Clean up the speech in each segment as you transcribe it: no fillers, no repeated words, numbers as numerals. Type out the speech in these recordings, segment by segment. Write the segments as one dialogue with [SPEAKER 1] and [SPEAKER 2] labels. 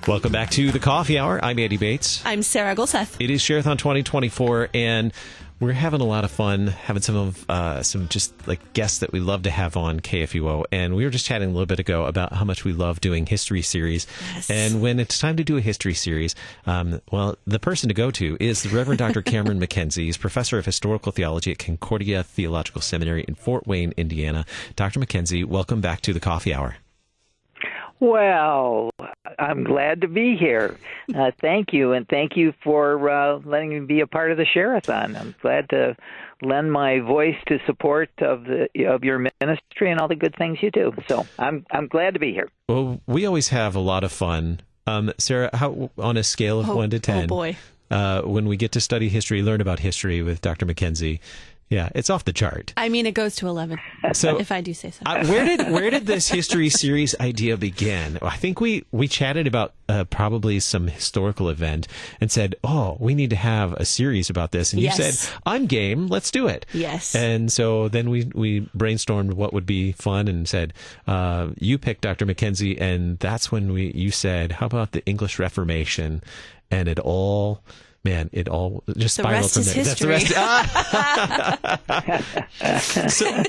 [SPEAKER 1] Welcome back to the Coffee Hour. I'm Andy Bates.
[SPEAKER 2] I'm Sarah Golseth.
[SPEAKER 1] It is Sharathon 2024, and we're having a lot of fun having some just like guests that we love to have on KFUO. And we were just chatting a little bit ago about how much we love doing history series. Yes. And when it's time to do a history series, well, the person to go to is the Reverend Dr. Cameron MacKenzie. He's professor of historical theology at Concordia Theological Seminary in Fort Wayne, Indiana. Dr. MacKenzie, welcome back to the Coffee Hour.
[SPEAKER 3] Well, I'm glad to be here. Thank you, and thank you for letting me be a part of the Sharathon. I'm glad to lend my voice to support of your ministry and all the good things you do. So I'm glad to be here.
[SPEAKER 1] Well, we always have a lot of fun. Sarah, how on a scale of 1 to 10,
[SPEAKER 2] oh boy.
[SPEAKER 1] When we get to study history, learn about history with Dr. MacKenzie, yeah, it's off the chart.
[SPEAKER 2] I mean, it goes to 11,
[SPEAKER 1] so,
[SPEAKER 2] if I do say so.
[SPEAKER 1] Where did this history series idea begin? I think we chatted about probably some historical event and said, oh, we need to have a series about this. And
[SPEAKER 2] yes.
[SPEAKER 1] You said, I'm game, let's do it.
[SPEAKER 2] Yes.
[SPEAKER 1] And so then we brainstormed what would be fun and said, you picked Dr. MacKenzie, and that's when you said, how about the English Reformation? And it all just spiraled from there.
[SPEAKER 2] History.
[SPEAKER 1] So,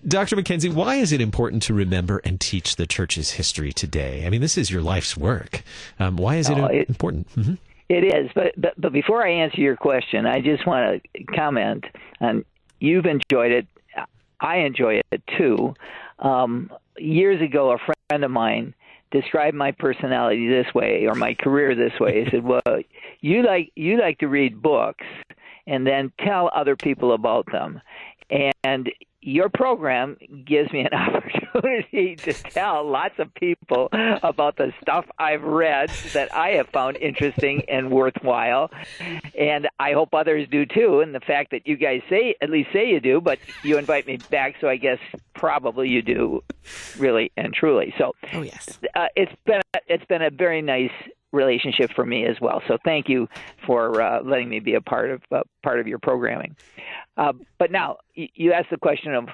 [SPEAKER 1] Dr. MacKenzie, why is it important to remember and teach the church's history today? I mean, this is your life's work. Why is it important? Mm-hmm.
[SPEAKER 3] It is, but before I answer your question, I just want to comment on you've enjoyed it. I enjoy it too. Years ago, a friend of mine described my personality this way, or my career this way. He said, well, you like to read books and then tell other people about them. And your program gives me an opportunity to tell lots of people about the stuff I've read that I have found interesting and worthwhile. And I hope others do too. And the fact that you guys at least say you do, but you invite me back, so I guess probably you do really and truly. So
[SPEAKER 2] oh, yes.
[SPEAKER 3] It's been a very nice relationship for me as well. So thank you for letting me be a part of your programming. But now you asked the question of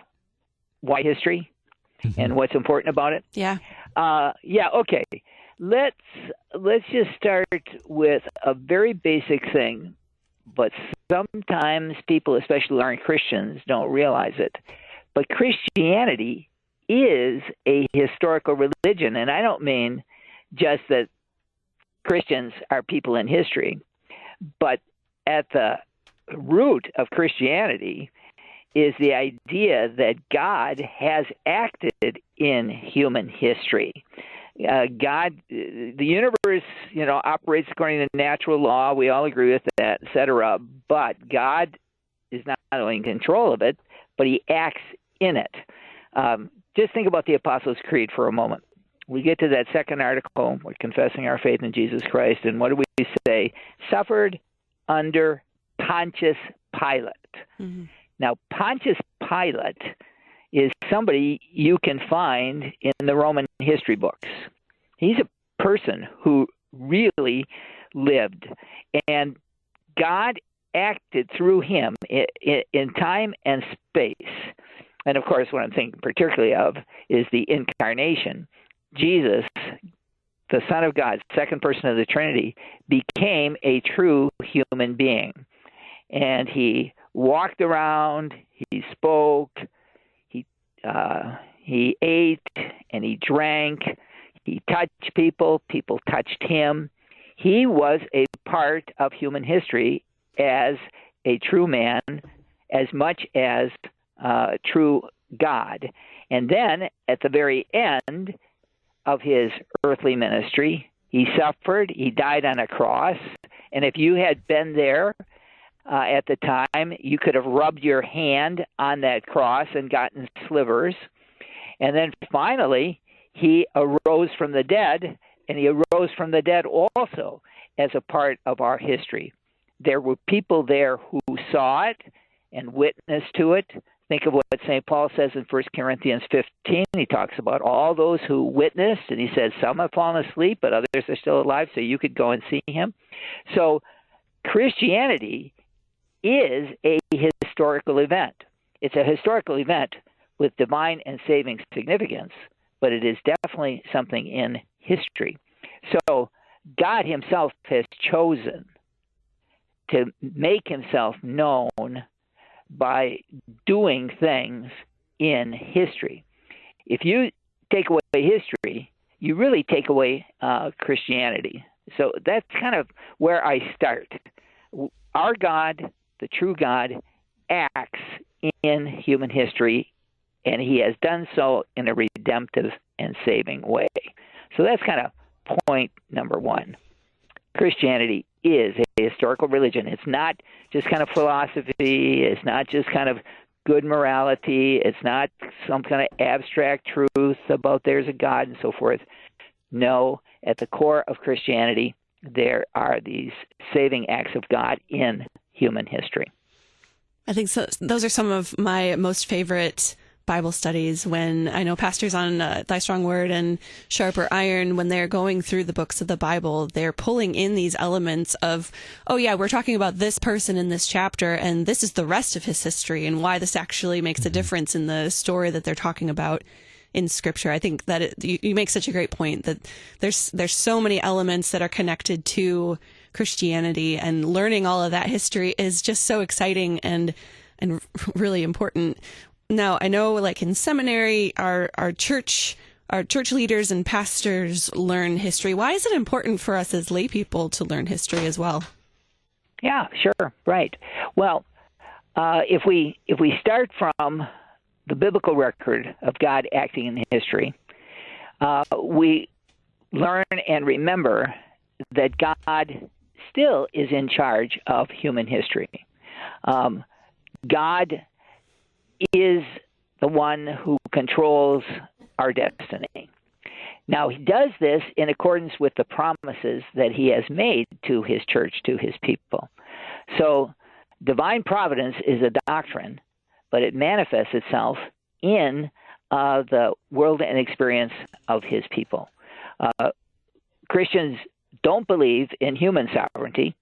[SPEAKER 3] why history and what's important about it.
[SPEAKER 2] Yeah.
[SPEAKER 3] Okay. Let's just start with a very basic thing, but sometimes people, especially who aren't Christians, don't realize it. But Christianity is a historical religion, and I don't mean just that Christians are people in history, but at the root of Christianity is the idea that God has acted in human history. God, the universe, operates according to natural law. We all agree with that, et cetera. But God is not only in control of it, but he acts in it. Just think about the Apostles' Creed for a moment. We get to that second article, we're confessing our faith in Jesus Christ, and what do we say? Suffered under Pontius Pilate. Mm-hmm. Now, Pontius Pilate is somebody you can find in the Roman history books. He's a person who really lived, and God acted through him in time and space. And, of course, what I'm thinking particularly of is the incarnation. Jesus, the Son of God, second person of the Trinity, became a true human being. And he walked around, he spoke, he ate, and he drank. He touched people, people touched him. He was a part of human history as a true man, as much as true God. And then at the very end of his earthly ministry, he suffered, he died on a cross, and if you had been there at the time, you could have rubbed your hand on that cross and gotten slivers. And then finally, he arose from the dead, and he arose from the dead also as a part of our history. There were people there who saw it and witnessed to it. Think of what St. Paul says in 1 Corinthians 15. He talks about all those who witnessed, and he says some have fallen asleep, but others are still alive, so you could go and see him. So Christianity is a historical event. It's a historical event with divine and saving significance, but it is definitely something in history. So God himself has chosen to make himself known by doing things in history. If you take away history, you really take away Christianity. So that's kind of where I start. Our God, the true God, acts in human history, and he has done so in a redemptive and saving way. So that's kind of point number one. Christianity is a historical religion. It's not just kind of philosophy. It's not just kind of good morality. It's not some kind of abstract truth about there's a God and so forth. No, at the core of Christianity, there are these saving acts of God in human history.
[SPEAKER 2] I think so. Those are some of my most favorite Bible studies, when I know pastors on Thy Strong Word and Sharper Iron, when they're going through the books of the Bible, they're pulling in these elements of, oh yeah, we're talking about this person in this chapter, and this is the rest of his history, and why this actually makes a difference in the story that they're talking about in Scripture. I think that you make such a great point that there's so many elements that are connected to Christianity, and learning all of that history is just so exciting and really important. Now, I know, like in seminary, our church leaders and pastors learn history. Why is it important for us as lay people to learn history as well?
[SPEAKER 3] Yeah, sure, right. Well, if we start from the biblical record of God acting in history, we learn and remember that God still is in charge of human history. God is the one who controls our destiny. Now, he does this in accordance with the promises that he has made to his church, to his people. So, divine providence is a doctrine, but it manifests itself in the world and experience of his people. Christians don't believe in human sovereignty,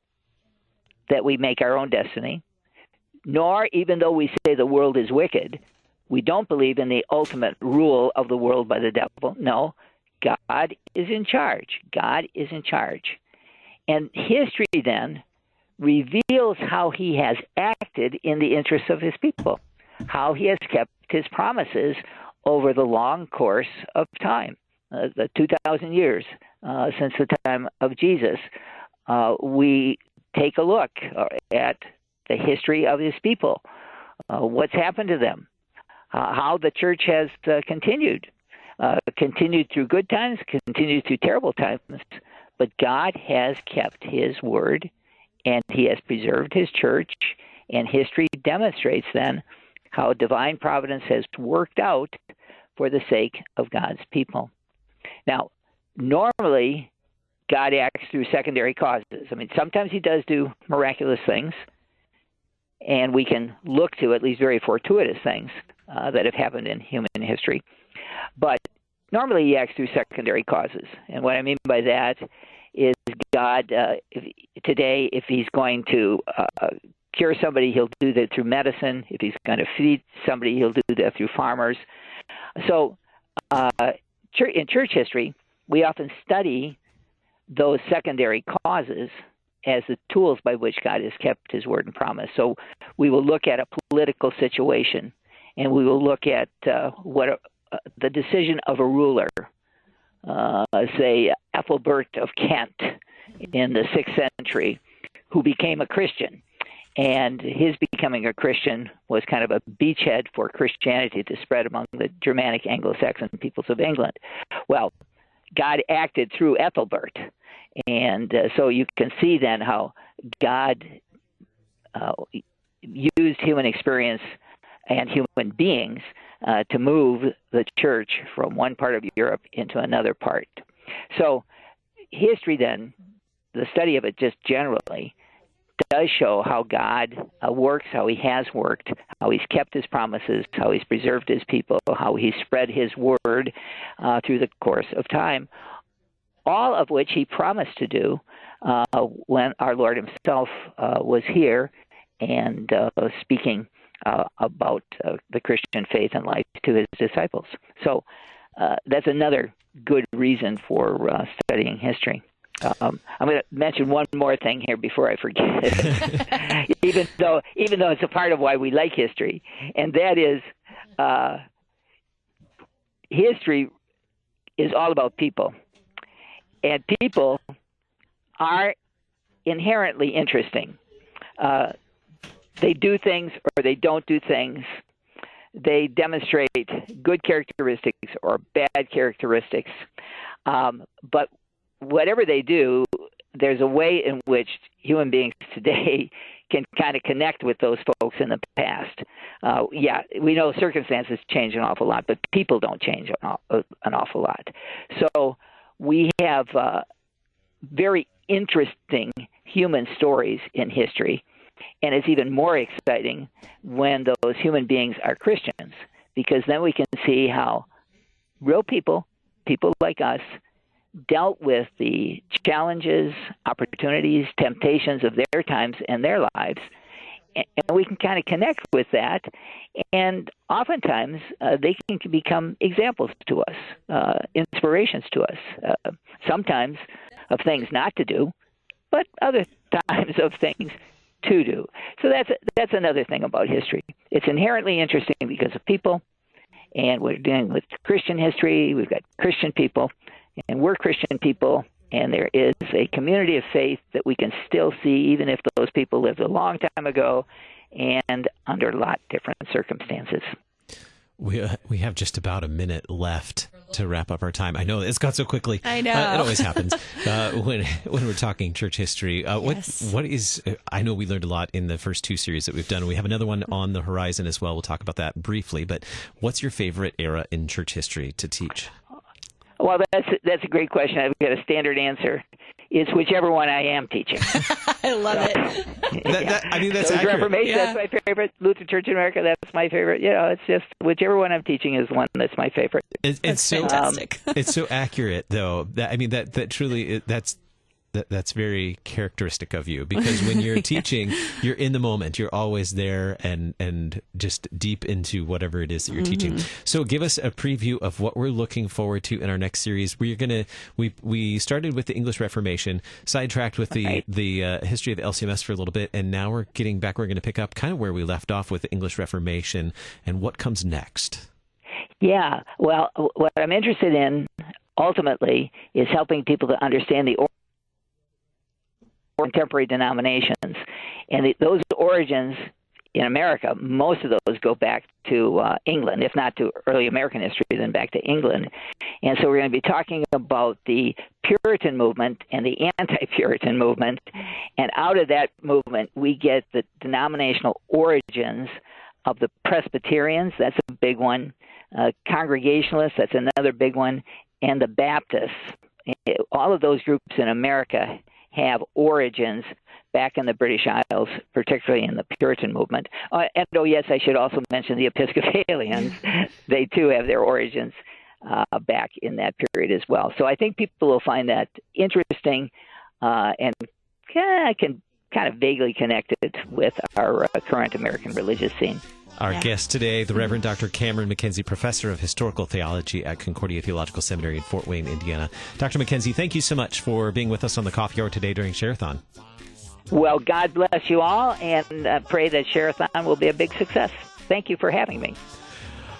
[SPEAKER 3] that we make our own destiny, nor, even though we say the world is wicked, we don't believe in the ultimate rule of the world by the devil. No, God is in charge. God is in charge. And history then reveals how he has acted in the interests of his people, how he has kept his promises over the long course of time, the 2,000 years since the time of Jesus. We take a look at the history of his people, what's happened to them, how the church has continued through good times, continued through terrible times, but God has kept his word, and he has preserved his church, and history demonstrates then how divine providence has worked out for the sake of God's people. Now, normally, God acts through secondary causes. I mean, sometimes he does do miraculous things, and we can look to at least very fortuitous things that have happened in human history. But normally he acts through secondary causes. And what I mean by that is God, today, if he's going to cure somebody, he'll do that through medicine. If he's going to feed somebody, he'll do that through farmers. So in church history, we often study those secondary causes as the tools by which God has kept his word and promise. So we will look at a political situation, and we will look at the decision of a ruler, say Ethelbert of Kent in the 6th century, who became a Christian. And his becoming a Christian was kind of a beachhead for Christianity to spread among the Germanic Anglo-Saxon peoples of England. Well, God acted through Ethelbert. And so you can see then how God used human experience and human beings to move the church from one part of Europe into another part. So history then, the study of it just generally, does show how God works, how he has worked, how he's kept his promises, how he's preserved his people, how he's spread his word through the course of time, all of which he promised to do when our Lord himself was here and speaking about the Christian faith and life to his disciples. So that's another good reason for studying history. I'm going to mention one more thing here before I forget it, even though it's a part of why we like history, and that is history is all about people, and people are inherently interesting. They do things or they don't do things. They demonstrate good characteristics or bad characteristics. But whatever they do, there's a way in which human beings today can kind of connect with those folks in the past. We know circumstances change an awful lot, but people don't change an awful lot. So we have very interesting human stories in history, and it's even more exciting when those human beings are Christians, because then we can see how real people like us, dealt with the challenges, opportunities, temptations of their times and their lives, and we can kind of connect with that, and oftentimes they can become examples to us, inspirations to us, sometimes of things not to do, but other times of things to do. So that's another thing about history. It's inherently interesting because of people, and we're dealing with Christian history. We've got Christian people, and we're Christian people, and there is a community of faith that we can still see, even if those people lived a long time ago and under a lot different circumstances.
[SPEAKER 1] We have just about a minute left to wrap up our time. I know it's gone so quickly.
[SPEAKER 2] I know.
[SPEAKER 1] It always happens when we're talking church history.
[SPEAKER 2] Yes.
[SPEAKER 1] What is? I know we learned a lot in the first two series that we've done. We have another one on the horizon as well. We'll talk about that briefly. But what's your favorite era in church history to teach?
[SPEAKER 3] Well, that's a great question. I've got a standard answer. It's whichever one I am teaching.
[SPEAKER 2] I love it.
[SPEAKER 1] That's accurate.
[SPEAKER 3] Reformation, that's my favorite. Lutheran Church in America, that's my favorite. It's just whichever one I'm teaching is one that's my favorite.
[SPEAKER 1] It's so
[SPEAKER 2] fantastic.
[SPEAKER 1] It's so accurate, though. That truly that's very characteristic of you, because when you're teaching, you're in the moment. You're always there and just deep into whatever it is that you're teaching. So give us a preview of what we're looking forward to in our next series. We started with the English Reformation, sidetracked with the history of the LCMS for a little bit, and now we're getting back. We're going to pick up kind of where we left off with the English Reformation and what comes next. Yeah.
[SPEAKER 3] Well, what I'm interested in ultimately is helping people to understand the contemporary denominations, and those origins in America, most of those go back to England, if not to early American history, then back to England. And so we're going to be talking about the Puritan movement and the anti-Puritan movement, and out of that movement we get the denominational origins of the Presbyterians, that's a big one, Congregationalists, that's another big one, and the Baptists. All of those groups in America have origins back in the British Isles, particularly in the Puritan movement. Yes, I should also mention the Episcopalians. They too have their origins back in that period as well. So I think people will find that interesting and can kind of vaguely connect it with our current American religious scene.
[SPEAKER 1] Our guest today, the Reverend Dr. Cameron MacKenzie, Professor of Historical Theology at Concordia Theological Seminary in Fort Wayne, Indiana. Dr. MacKenzie, thank you so much for being with us on the Coffee Hour today during Sharathon.
[SPEAKER 3] Well, God bless you all, and pray that Sharathon will be a big success. Thank you for having me.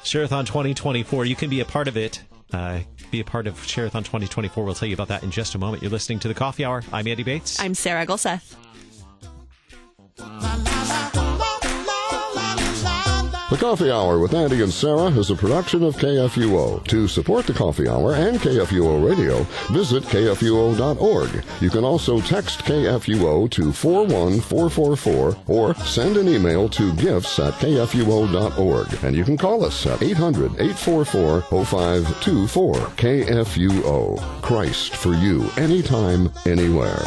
[SPEAKER 1] Sharathon 2024, you can be a part of it. Be a part of Sharathon 2024. We'll tell you about that in just a moment. You're listening to the Coffee Hour. I'm Andy Bates.
[SPEAKER 2] I'm Sarah Gulseth.
[SPEAKER 4] The Coffee Hour with Andy and Sarah is a production of KFUO. To support the Coffee Hour and KFUO Radio, visit KFUO.org. You can also text KFUO to 41444 or send an email to gifts@KFUO.org. And you can call us at 800-844-0524. KFUO. Christ for you, anytime, anywhere.